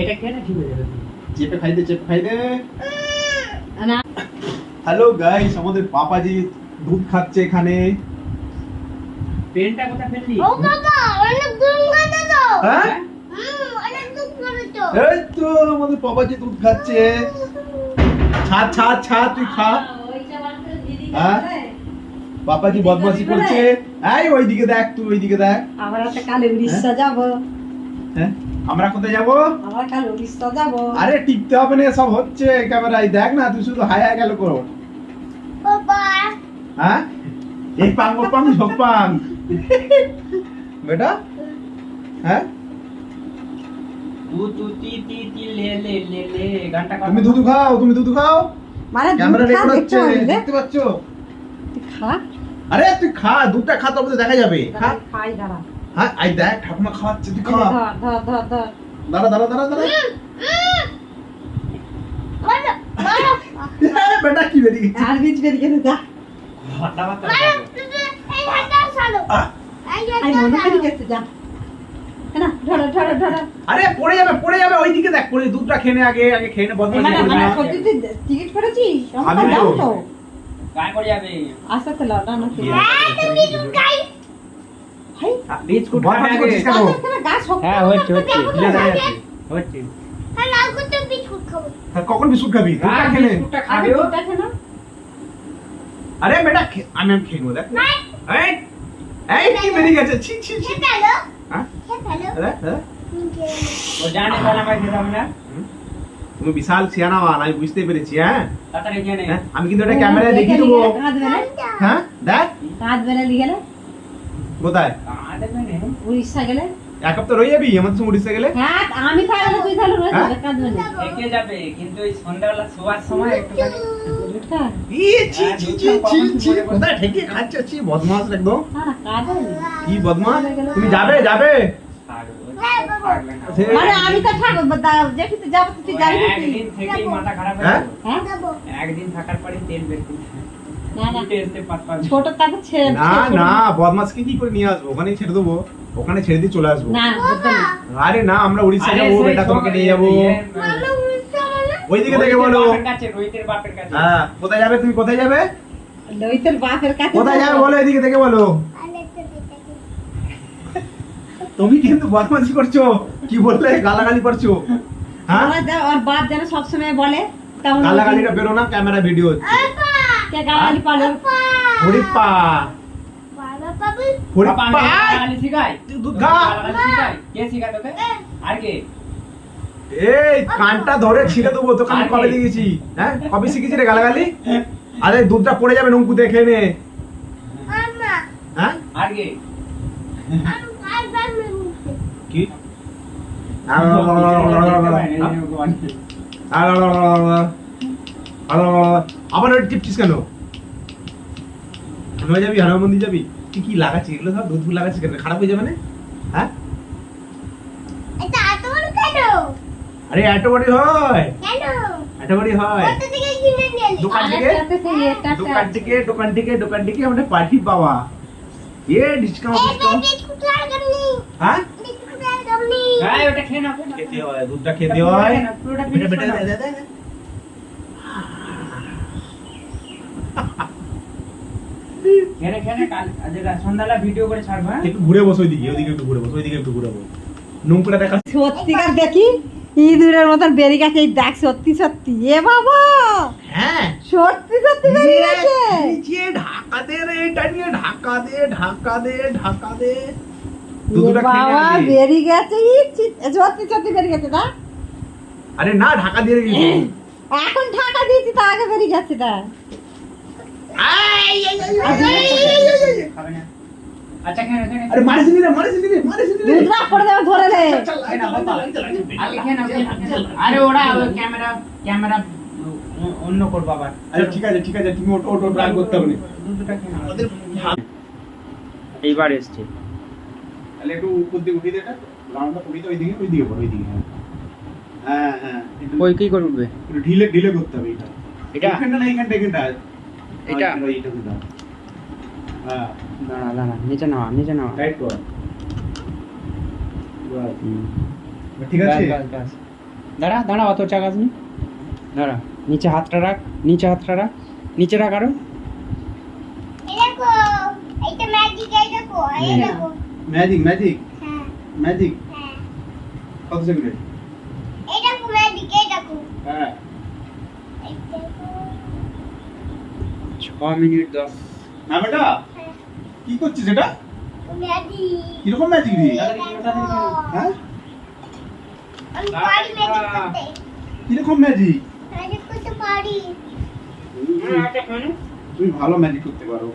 এটা কেন ঠিক হয়ে যাবে? চেপে খাই দে না। হ্যালো গাইস, আমাদের পাপাজি দুধ খাচ্ছে এখানে। পেনটা কোথায় ফেললি? ও বাবা, অনেক দুধ খাবে তো। হ্যাঁ, অনেক দুধ খাবে তো। এই তো আমাদের পাপাজি দুধ খাচ্ছে। ছাড় তুই খা। হ্যাঁ, পাপাজি বদমাশি করছে। এই ওইদিকে দেখ, তুই ওইদিকে দেখ। আমরা তো কালে উড়িষ্যা যাব। হ্যাঁ, আমরা কোথায় যাব? আমরা কালে উড়িষ্যা যাব। আরে টিকতে হবে না, সব হচ্ছে ক্যামেরায়। দেখ না, তুই শুধু হাই গেল করো। বাবা, হ্যাঁ, এই পাং ঝোপাং বেটা। হ্যাঁ, তু তি লে গানটা তুমি দুধু খাও। মানে ক্যামেরা দুধ খা, রেকর্ড দেখতে হচ্ছে, পাবি রে। দেখতে পাচ্ছ? তুই খা। আরে তুই খা, দুধটা খা, তবে তো দেখা যাবে। খা। খাই দাঁড়া। হ্যাঁ, আই দেখ ঠাকুমা খাওয়াচ্ছে, তুই খা। ধর। দাঁড়া। মারো। এই বেটা কি বেরিয়ে গেছে? আর বীজ বেরিয়ে গেছে যা। কথাবার্তা মারো, এই হাতটা ছাড়ো। আহ, এই আই হাতটা মনে ছাড়ো। বেরিয়ে গেছে যা। না ধর। আরে পড়ে যাবে ওইদিকে দেখ। পড়ে দুধটা খেয়ে নে, আগে খেয়ে নে, বদমাশি মানে করবি না। সত্যি তুই টিকিট করেছিস? আমি আমরা তো। যাবো তো। গায়ে পড়ে যাবে। আস্তে আস্তে লড়া না তুই। হ্যাঁ, তুমি দুধ খাই। হাই বিস্কুট বদমাশি খাবে করছিস আগে। কেন? তোর থেকে গাছ হোক। হ্যাঁ হচ্ছে লে, লে, লে। হচ্ছে আর লাল করতে বিস্কুট খাবো। হ্যাঁ, কখন বিস্কুট খাবি? দুধটা খেয়ে নে। বিস্কুটটা আরে খাবে ও। দুধটা খেয়ে নাও। আরে বেটা আমি খেয়ে নেবো, দেখ। এই কি বেরিয়ে গেছে? ছি খেলো। হ্যাঁ? খেলো। হ্যাঁ? ও জানে বল আমায় খেতে হবে না। তুমি বিশাল সিয়ানা মাল, আমি বুঝতে পেরেছি। হ্যাঁ, তাড়াতাড়ি জানে। হ্যাঁ, আমি কিন্তু এটা ক্যামেরায় দেখিয়ে দেবো। কাঁদবে না? হ্যাঁ, দেখ কাঁদবে না লিগেলে? কোথায় কাঁদবে না। উড়িষ্যা গেলে? এক সপ্তাহ রয়ে যাবি আমাদের সঙ্গে উড়িষ্যা গেলে। হ্যাঁ, আমি থাকলে তুই তাহলে রয়ে হ্যাঁ? যাবে, কাঁদবে না। থেকে যাবে কিন্তু এই সন্ধ্যাবেলা শোয়ার সময় একটুখানি দুধটা? ছি, কোথায় ঠেকে খাচ্ছে? ছি, বদমাস একদম। না, কাঁদবে না। কি বদমাস? তুমি যাবে থাকবে। থাকবে না। সে- মানে আমি তো থাকবো, যেখানে যাবো তুই যাবি না তুই। একদিন থেকেই মাথা খারাপ হয়ে হ্যাঁ? যাবে। হ্যাঁ? যাবো। একদিন থাকার পরে তেল বের করতে হবে। না, না। উঠে এসে পাত পাত। ছোট তাকে ছেড়ে না বদমাসকে কি করে নিয়ে আসবো? ওখানেই ছেড়ে দেবো, ওখানে ছেড়ে দিয়ে চলে আসবো। না, বুঝতে না। আরে না, আমরা উড়িষ্যা আরে যাবো, সেই বেটা তোমাকে নিয়ে যাবো। মামা উড়ছে মানে? ওইদিকে থেকে বলো। রোহিতের কাছে, রোহিতের বাপের কাছে। হ্যাঁ, কোথায় যাবে তুমি? কোথায় যাবে? লইতের বাপের কাছে কোথায় যাবে বলো, এদিকে থেকে বলো। আলেতে বেটাকে। তুমি কিন্তু বদমাশি করছো। কি বললে? গালাগালি করছো। হ্যাঁ, ওর বাপ যেন সবসময় বলে তেমন গালাগালিটা বেরো না, ক্যামেরা ভিডিও হচ্ছে। আপা, কে গালাগালি পালো? আপা। হরিপ্পা বাবা বাবু। বাবা হরিপ্পা আমাকে গালাগালি শিখায়? দুধ খা। গালাগালি শিখায়? কে শিখায় তোকে? আর কে? এই কানটা ধরে ছিঁড়ে দেবো তোকে আমি কবে দিয়েছি? হ্যাঁ, কবে শিখেছি রে গালাগালি? আরে দুধটা পড়ে যাবে, নঙ্কু দেখে নে। আম্মা, হ্যাঁ, আর কে? আর বাবু উঠছে। কি? আবার ওটা টিপছিস কেন? হনুমান যাবি, হনুমান মন্দির যাবি? তুই কি লাগাচ্ছিস এগুলো? সব দুধ লাগাচ্ছিস কেন? খারাপ হয়ে যাবে না? হ্যাঁ, এটা এত বড় কেন? আরে এত বড়ি হয়, কেন? এত বড়ি হয়। কোথা থেকে কিনে নিয়ে এলি? দোকান থেকে আরেকটাতে সেই এটা দোকান থেকে আমাদের পার্টি পাওয়া। এ ডিসকাউন্ট এই বিস্কুট আর গামনি। হ্যাঁ, বিস্কুট আর গামনি। হ্যাঁ, ওটা খেয়ে নাও, খেয়ে খেতে নাও। হয়, দুধটা খেতে হয়। পুরোটা বেটা finish বেটা করো। দে, দে, দে। খেয়ে নে, কাল সন্ধ্যাবেলা ভিডিও করে ছাড়বো। হ্যাঁ? একটু ঘুরে বসো ওইদিকে, ওইদিকে একটু ঘুরে বসো, ওইদিকে একটু ঘুরে বসো। নোংরা দেখা। সত্যিকার দেখি ইঁদুরের মতন বেরিয়ে গেছে এই দেখ, সত্যি এ বাবা, হ্যাঁ, সত্যি বেরিয়ে গেছে। নিচে ঢাকা দে রে, এটা নিয়ে ঢাকা দে। এ দুধটা খেয়ে নে বাবা আগে। বেরিয়ে গেছে, সত্যি বেরিয়ে গেছে না? আরে না, ঢাকা দিয়ে রে। এখন ঢাকা দিয়েছি তা আগে বেরিয়ে গেছে না? খাবে না। আচ্ছা খেয়ে নাও, খেয়ে নাও। আরে মারিস নি রে। দুধ রাখ করে দেবে ধরে রে। খেয়ে নাও, বাবা। আগে খেয়ে নাও, খেয়ে নাও। আরে ওরা ক্যামেরা অন্য করবো আবার। আরে ঠিক আছে, তুমি ওটো ড্রাইভ করতে হবে না। দুধটা খেয়ে নাও। আমাদের এইবার এসছে। তাহলে একটু উপর দিকে উঠিয়ে দে, এটা রাউন্ডটা করিয়ে দে, ওইদিকে পড়, ওইদিকে। হ্যাঁ, একটু কই কি করবে? একটু ঢিলে করতে হবে এটা। এটা? এখানটা না, এইখানটা। এটা? এইটা। হ্যাঁ, দাঁড়া, নিচে নাও। টাইট কর। বাস। ঠিক আছে। দাঁড়া দাঁড়া, অত চাগাস নি, দাঁড়া, নিচে হাতটা রাখ, নিচে হাতটা রাখ, নিচে রাখ আরো। এই দেখো এইটা ম্যাজিক, এই দেখো এই দেখো। ম্যাজিক ম্যাজিক হ্যাঁ ম্যাজিক হ্যাঁ কত সেকেন্ড? এই দেখো ম্যাজিক, এই দেখো হ্যাঁ এই দেখো। 6 মিনিট 10। না বেটা, হ্যাঁ কি করছিস এটা? ম্যাজিক। কিরকম ম্যাজিক রে? এই দেখো। হ্যাঁ আমি পারি ম্যাজিক করতে, কিরকম ম্যাজিক? ম্যাজিক করতে পারি। তুমি ভালো ম্যাজিক করতে পারো।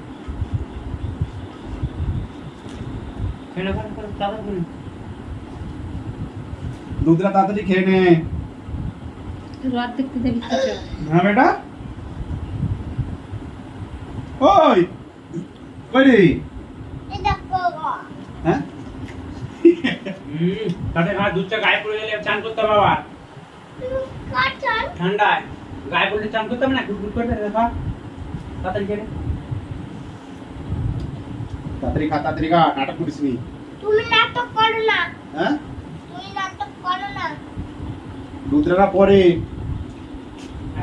দুধটা তাড়াতাড়ি খেয়ে নে। রাত দেখতে যাবি তো চল। হ্যাঁ বেটা, ওই কই রে? এই দেখো হ্যাঁ তাতে না দুধটা গায়ে পড়ে গেলে চান করতে বাবা, কাটন। ঠান্ডায় গায়ে পড়লে চান করতে হবে না, গুড় করে দেখা তাড়াতাড়ি খেয়ে নে। তাড়াতাড়ি খা, তাড়াতাড়ি খা, নাটক করিস নি। তুমি নাটক করো না, হ্যাঁ তুমি নাটক করো না। দুধটা পরে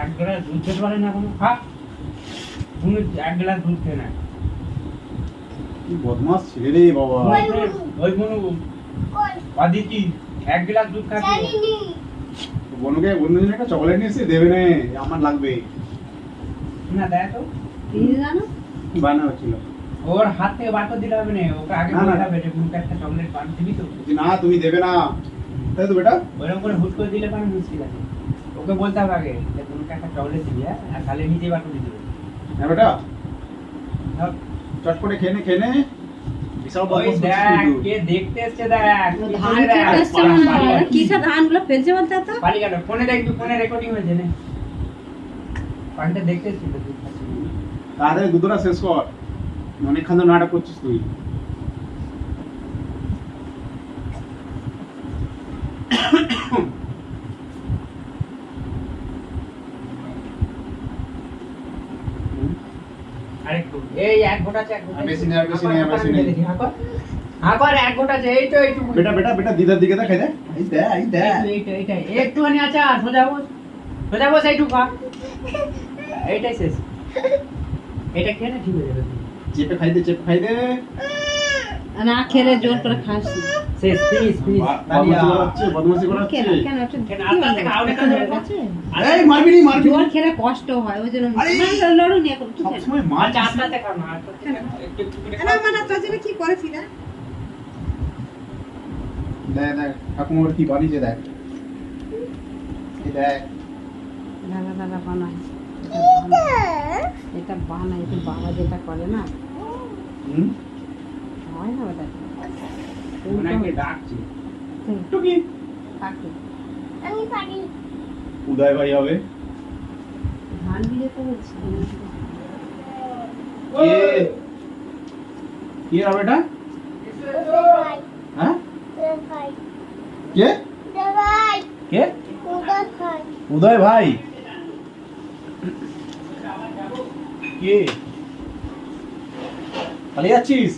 এক গ্লাস দুধ খেতে পারে না কোনো, খা তুমি এক গ্লাস দুধ খেয়ে না। কি বদমাস ছেলে রে বাবা। ওই মনু কই আদিতি এক গ্লাস দুধ খাবে। জানিনি। বনুকে বন্ধু একটা চকলেট নিয়ে এসে দেবে না, আমার লাগবে। না দেয় তো, তুমি জানো বানা হচ্ছিল। ওর হাত থেকে বার করে দিলে হবে না, ওকে আগে না, না। বলতে হবে যে মুখে একটা চকলেট বান দিবি তো। বলছি, না তুমি দেবে না, তাই তো বেটা। ওইরকম করে হুট করে দিলে পারে মুশকিল আছে, ওকে বলতে হবে আগে যে তোমাকে একটা চকলেট দিবি, হ্যাঁ, আর তাহলে নিজেই বার করে দিবে। হ্যাঁ বেটা, ধর, চট করে খেয়ে নে, খেয়ে নে। বিশাল ওই বদমাস দেখ করছিস কিন্তু। কে দেখতে এসছে, দেখ ধান খেতে এসছে মনে হয়। ওরা কিসের ধানগুলো ফেলছে বলতে তো? পালি গেল, ফোনে দেখবি, ফোনে রেকর্ডিং হয়েছে না, পানিটা দেখতে এসছি তো দুধ খাচ্ছি। তাড়াতাড়ি দুধটা শেষ কর, অনেকক্ষণ ধরে নাটক করছিস তুই। আরেকটু, এই এক ঘন্টা আছে, এক ঘন্টা আর বেশি নেই, আর বেশি নেই, আর বেশি নেই। হ্যাঁ কর, এক ঘন্টা আছে, এই তো এইটুকু। বেটা বেটা বেটা, দিদার দিকে দেখ, এই দেখ, এই দেখ, এই দেখ। এইটাই একটুখানি আছে, আর সোজা বস, সোজা বস, এইটুকু খা, এইটাই শেষ, এটা খেয়ে না ঠিক হয়ে যাবে। চেপে খাই দে, চেপে খাই দে। না খেলে জোর করে খাস না। শেষ, ফিনিশ ফিনিশ। বদমাশি করাচ্ছে, বদমাশি করাচ্ছে। কেন কেন একটু কেন, আস্তে আস্তে খাও না, কেন? আছে? এই মারবি নি, মারবি নি। জোর খেলে কষ্ট হয় ওই জন্য আরে! লড়ুনি এখন ঠিক আছে সবসময় মার। আচ্ছা আস্তে আস্তে খাও না, আস্তে আস্তে খাও, একটু একটু করে না খাও। মানে চাচিরা কি করেছি না দেখ দেখ, ঠাকুমার কি বানিয়েছে দেখ। এই দেখ। দাদা দাদা বানায় এটা বানায়, এটা বাবা যেটা করে না হুম? হয় না ওটা ওনাকে ডাকছি। টুকি। থাকে আমি পারি। উদয় ভাই হবে। ধান দিয়ে তো বলছি কে? কে হবে এটা? ভাই হ্যাঁ? ভাই কে? ভাই কে? ভাই উদয় ভাই। কে? পালিয়ে যাচ্ছিস?